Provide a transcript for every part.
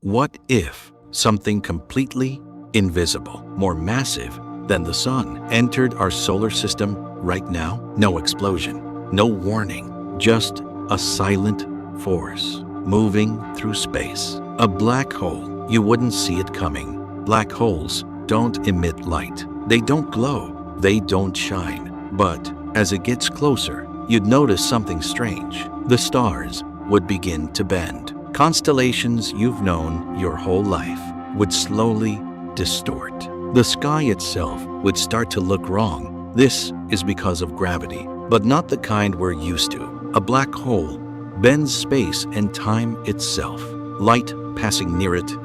What if something completely invisible, more massive than the sun, entered our solar system right now? No explosion, no warning, just a silent force moving through space. A black hole. You wouldn't see it coming. Black holes don't emit light. They don't glow. They don't shine. But as it gets closer, you'd notice something strange. The stars would begin to bend. Constellations you've known your whole life would slowly distort. The sky itself would start to look wrong. This is because of gravity, but not the kind we're used to. A black hole bends space and time itself. Light passing near it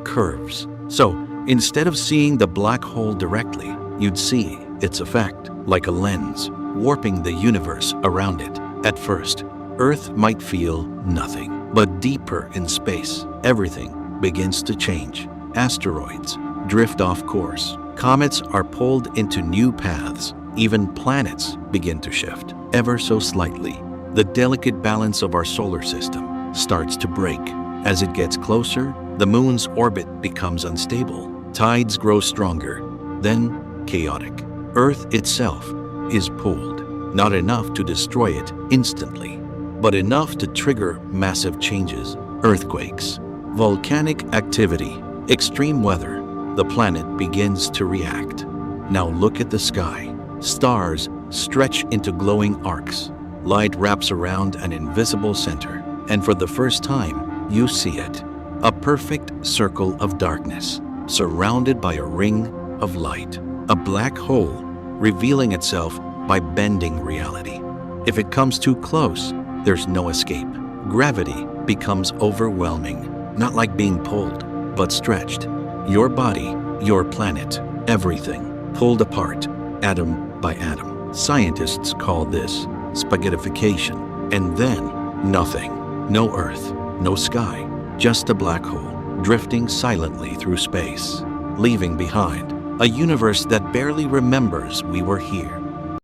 curves. So instead of seeing the black hole directly, you'd see its effect like a lens, warping the universe around it. At first, Earth might feel nothing, but deeper in space, everything begins to change. Asteroids drift off course. Comets are pulled into new paths. Even planets begin to shift, ever so slightly. The delicate balance of our solar system starts to break. As it gets closer, the moon's orbit becomes unstable. Tides grow stronger, then chaotic. Earth itself is pulled, not enough to destroy it instantly, but enough to trigger massive changes. Earthquakes, volcanic activity, extreme weather. The planet begins to react. Now look at the sky. Stars stretch into glowing arcs. Light wraps around an invisible center, and for the first time, you see it. A perfect circle of darkness, surrounded by a ring of light. A black hole revealing itself by bending reality. If it comes too close, there's no escape. Gravity becomes overwhelming, not like being pulled, but stretched. Your body, your planet, everything pulled apart, atom by atom. Scientists call this spaghettification. And then, nothing. No Earth, no sky, just a black hole, drifting silently through space, leaving behind a universe that barely remembers we were here.